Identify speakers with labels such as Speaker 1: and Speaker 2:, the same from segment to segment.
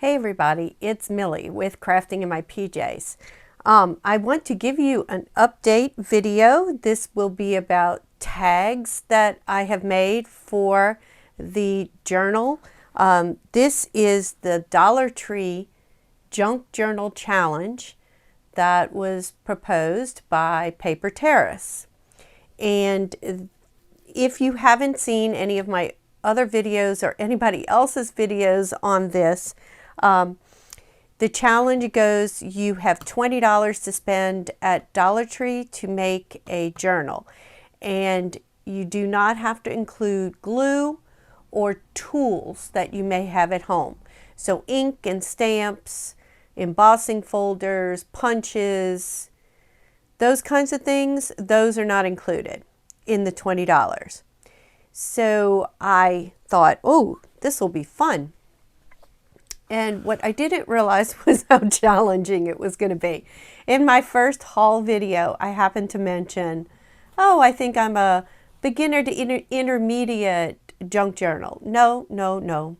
Speaker 1: Hey everybody, it's Millie with Crafting in My PJs. I want to give you an update video. This will be about tags that I have made for the journal. This is the Dollar Tree Junk Journal Challenge that was proposed by Paper Terrace. And if you haven't seen any of my other videos or anybody else's videos on this, the challenge goes, you have $20 to spend at Dollar Tree to make a journal, and you do not have to include glue or tools that you may have at home. So ink and stamps, embossing folders, punches, those kinds of things, those are not included in the $20. So I thought, oh, this will be fun. And what I didn't realize was how challenging it was going to be. In my first haul video, I happened to mention, oh, I think I'm a beginner to intermediate junk journal. No.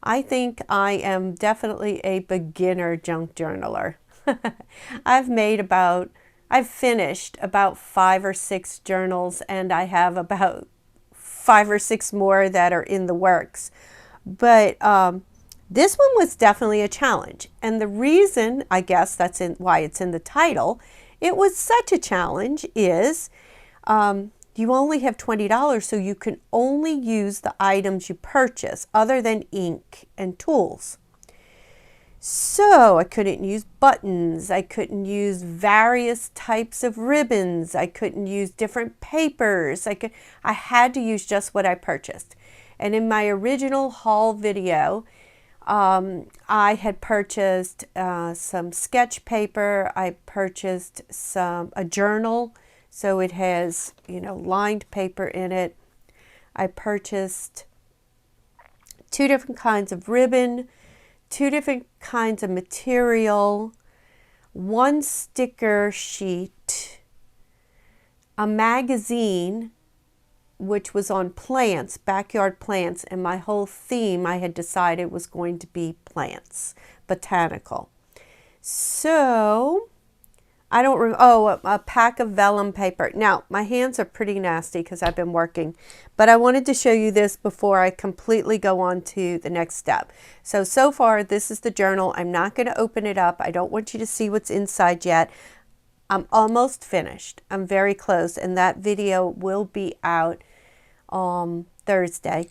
Speaker 1: I think I am definitely a beginner junk journaler. I've finished about 5 or 6 journals, and I have about 5 or 6 more that are in the works. But this one was definitely a challenge, and the reason, I guess why it's in the title, it was such a challenge, is you only have $20, so you can only use the items you purchase other than ink and tools. So I couldn't use buttons, I couldn't use various types of ribbons, I couldn't use different papers, I had to use just what I purchased. And in my original haul video, I had purchased some sketch paper. I purchased a journal, so it has, lined paper in it. I purchased 2 different kinds of ribbon, 2 different kinds of material, 1 sticker sheet, a magazine, which was on plants, backyard plants, and my whole theme I had decided was going to be plants, botanical. So, a pack of vellum paper. Now, my hands are pretty nasty because I've been working, but I wanted to show you this before I completely go on to the next step. So far, this is the journal. I'm not going to open it up. I don't want you to see what's inside yet. I'm almost finished. I'm very close, and that video will be out Thursday,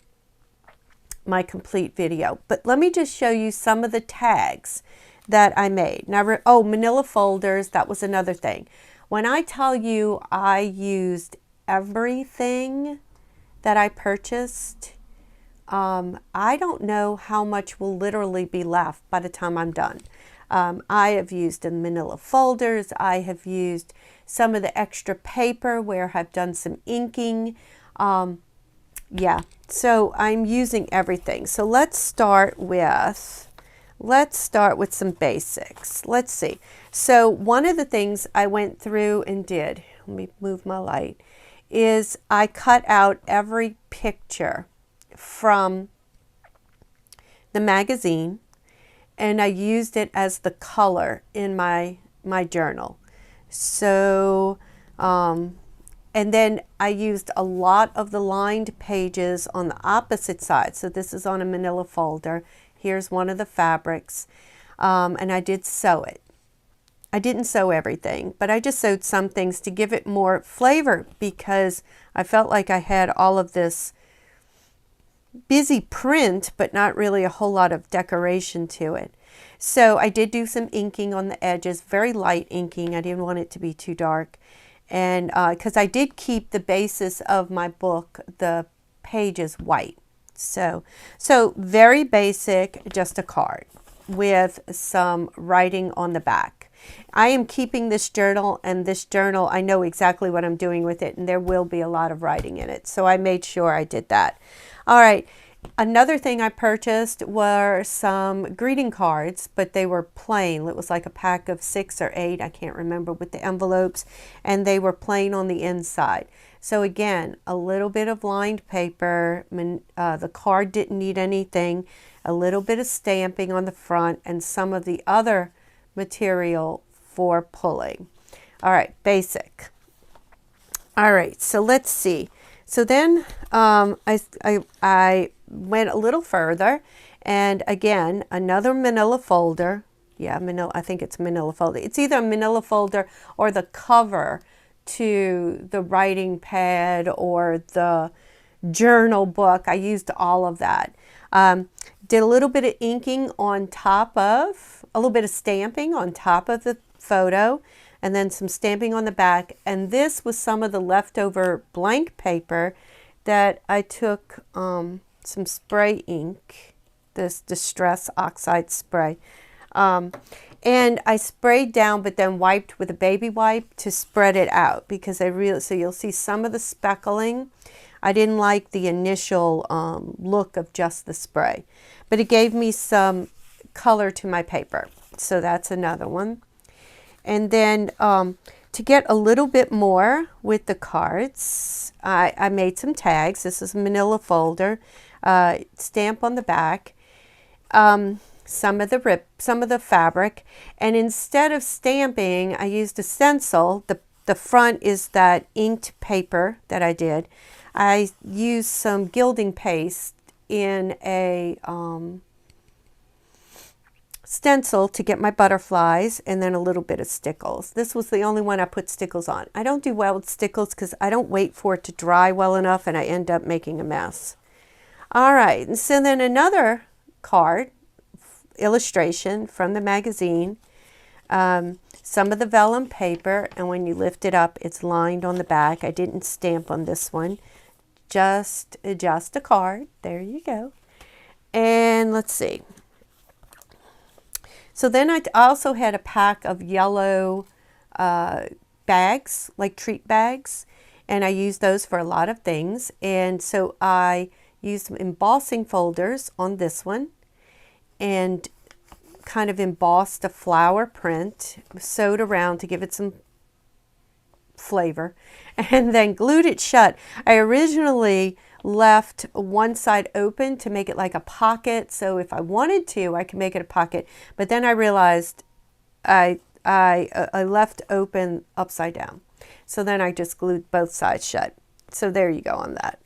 Speaker 1: my complete video. But let me just show you some of the tags that I made. Now, manila folders, that was another thing. When I tell you I used everything that I purchased, I don't know how much will literally be left by the time I'm done. I have used the manila folders. I have used some of the extra paper where I've done some inking. Yeah, so I'm using everything. So let's start with some basics. Let's see. So one of the things I went through and did, let me move my light, is I cut out every picture from the magazine, and I used it as the color in my journal. So, and then I used a lot of the lined pages on the opposite side. So this is on a manila folder. Here's one of the fabrics, and I did sew it. I didn't sew everything, but I just sewed some things to give it more flavor because I felt like I had all of this busy print, but not really a whole lot of decoration to it. So I did do some inking on the edges, very light inking. I didn't want it to be too dark. And because I did keep the basis of my book, the pages white. So very basic, just a card with some writing on the back. I am keeping this journal, and this journal, I know exactly what I'm doing with it, and there will be a lot of writing in it. So I made sure I did that. All right, Another thing I purchased were some greeting cards, but they were plain. It was like a pack of 6 or 8, I can't remember, with the envelopes, and they were plain on the inside. So again, a little bit of lined paper. The card didn't need anything. A little bit of stamping on the front and some of the other material for pulling. All right, basic. All right, so let's see. So then I went a little further, and again, another manila folder. Yeah, I think it's manila folder. It's either a manila folder or the cover to the writing pad or the journal book. I used all of that. Did a little bit of inking on top of, a little bit of stamping on top of the photo, and then some stamping on the back. And this was some of the leftover blank paper that I took some spray ink, this Distress Oxide spray, and I sprayed down, but then wiped with a baby wipe to spread it out, because so you'll see some of the speckling. I didn't like the initial look of just the spray, but it gave me some color to my paper. So that's another one. And then to get a little bit more with the cards, I made some tags. This is a manila folder, stamp on the back, some of the fabric, and instead of stamping, I used a stencil. The front is that inked paper that I did. I used some gilding paste in a stencil to get my butterflies, and then a little bit of stickles. This was the only one I put stickles on. I don't do well with stickles because I don't wait for it to dry well enough, and I end up making a mess. All right, and so then another card, illustration from the magazine, some of the vellum paper, and when you lift it up, it's lined on the back. I didn't stamp on this one, just a card. There you go. And let's see. So then I also had a pack of yellow bags, like treat bags, and I used those for a lot of things. And so I used embossing folders on this one and kind of embossed a flower print, sewed around to give it some flavor, and then glued it shut. I originally left one side open to make it like a pocket, so if I wanted to, I could make it a pocket, but then I realized I left open upside down, so then I just glued both sides shut. So there you go on that.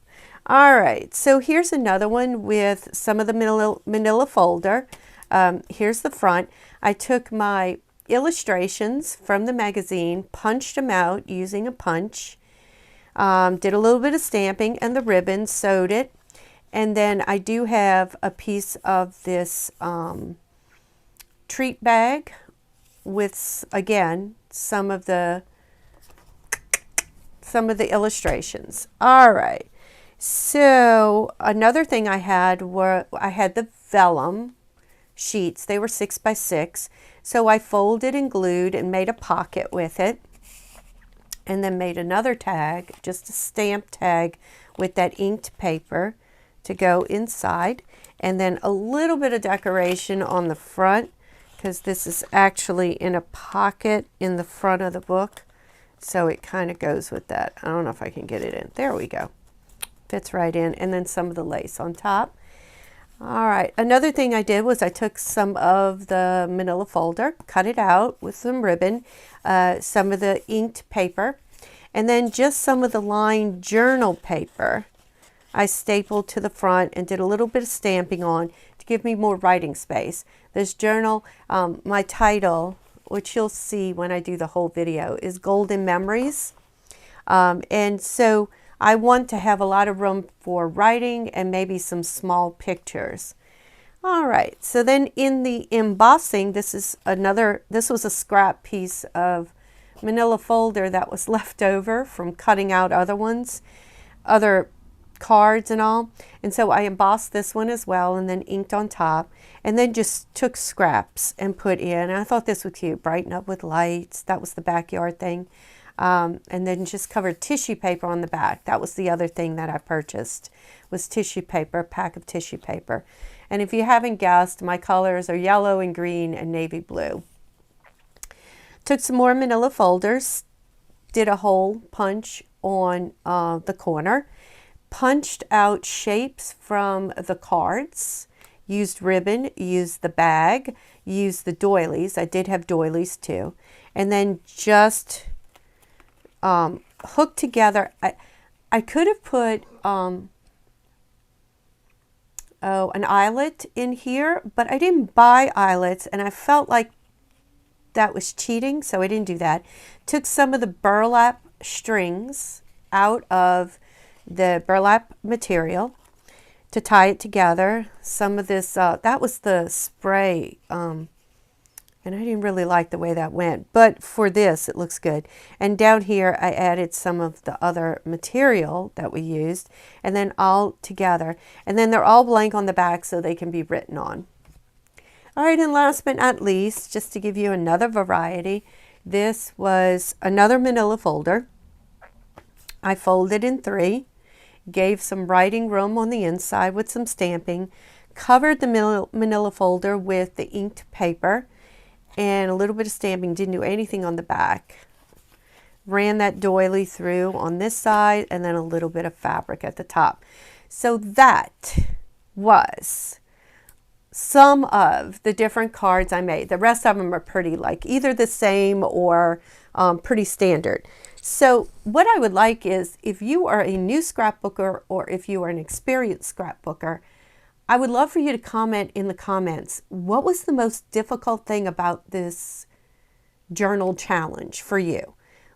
Speaker 1: All right, so here's another one with some of the manila folder. Here's the front. I took my illustrations from the magazine, punched them out using a punch, did a little bit of stamping and the ribbon, sewed it, and then I do have a piece of this treat bag with, again, some of the illustrations. All right, so another thing I had the vellum sheets. They were 6 by 6, so I folded and glued and made a pocket with it, and then made another tag, just a stamp tag with that inked paper to go inside, and then a little bit of decoration on the front, because this is actually in a pocket in the front of the book, so it kind of goes with that. I don't know if I can get it in. There we go. Fits right in, and then some of the lace on top. All right, another thing I did was I took some of the manila folder, cut it out with some ribbon, some of the inked paper, and then just some of the lined journal paper I stapled to the front and did a little bit of stamping on to give me more writing space. This journal, my title, which you'll see when I do the whole video, is Golden Memories. And so I want to have a lot of room for writing and maybe some small pictures. All right, so then in the embossing, this was a scrap piece of manila folder that was left over from cutting out other cards and all. And so I embossed this one as well, and then inked on top, and then just took scraps and put in. And I thought this was cute, brighten up with lights. That was the backyard thing. And then just covered tissue paper on the back. That was the other thing that I purchased, was tissue paper, a pack of tissue paper. And if you haven't guessed, my colors are yellow and green and navy blue. Took some more manila folders, did a hole punch on the corner, punched out shapes from the cards, used ribbon, used the bag, used the doilies. I did have doilies too. And then just hooked together. I could have put an eyelet in here, but I didn't buy eyelets, and I felt like that was cheating, so I didn't do that. Took some of the burlap strings out of the burlap material to tie it together. Some of this, that was the spray, and I didn't really like the way that went, but for this it looks good. And down here I added some of the other material that we used, and then all together. And then they're all blank on the back so they can be written on. All right, and last but not least, just to give you another variety, this was another manila folder. I folded in 3, gave some writing room on the inside with some stamping, covered the manila folder with the inked paper and a little bit of stamping, didn't do anything on the back. Ran that doily through on this side and then a little bit of fabric at the top. So that was some of the different cards I made. The rest of them are pretty like either the same or pretty standard. So what I would like is, if you are a new scrapbooker or if you are an experienced scrapbooker, I would love for you to comment in the comments, what was the most difficult thing about this journal challenge for you?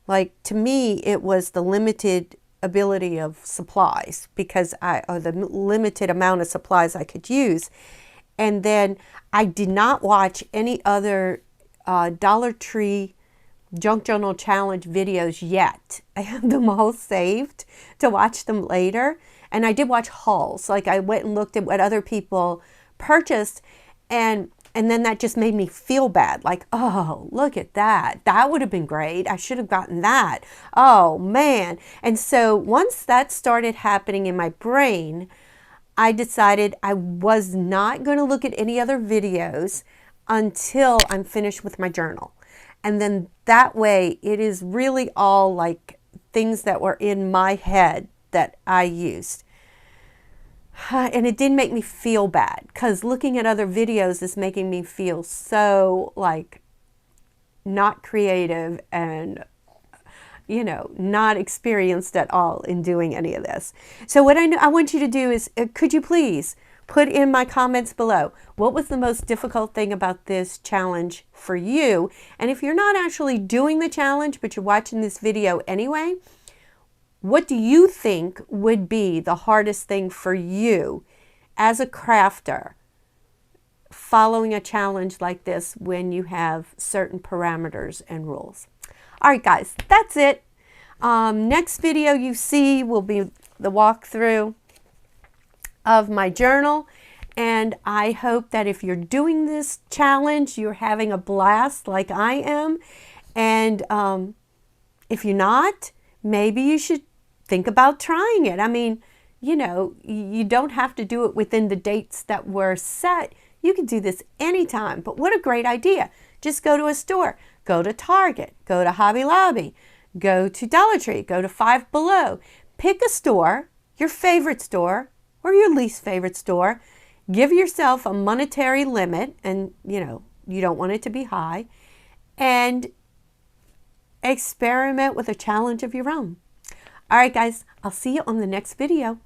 Speaker 1: Like, to me, it was the limited ability of supplies, because or the limited amount of supplies I could use. And then I did not watch any other Dollar Tree Junk Journal Challenge videos yet. I have them all saved to watch them later. And I did watch hauls. Like, I went and looked at what other people purchased, and then that just made me feel bad. Like, oh, look at that. That would have been great. I should have gotten that. Oh, man. And so once that started happening in my brain, I decided I was not going to look at any other videos until I'm finished with my journal. And then that way, it is really all like things that were in my head that I used. And it didn't make me feel bad, because looking at other videos is making me feel so like not creative and, you know, not experienced at all in doing any of this. So what I want you to do is, could you please put in my comments below, what was the most difficult thing about this challenge for you? And if you're not actually doing the challenge, but you're watching this video anyway, what do you think would be the hardest thing for you as a crafter following a challenge like this when you have certain parameters and rules? All right, guys, that's it. Next video you see will be the walkthrough of my journal. And I hope that if you're doing this challenge, you're having a blast like I am. And if you're not, maybe you should think about trying it. I mean, you know, you don't have to do it within the dates that were set. You can do this anytime. But what a great idea. Just go to a store. Go to Target. Go to Hobby Lobby. Go to Dollar Tree. Go to Five Below. Pick a store, your favorite store or your least favorite store. Give yourself a monetary limit, and, you know, you don't want it to be high. And experiment with a challenge of your own. All right, guys, I'll see you on the next video.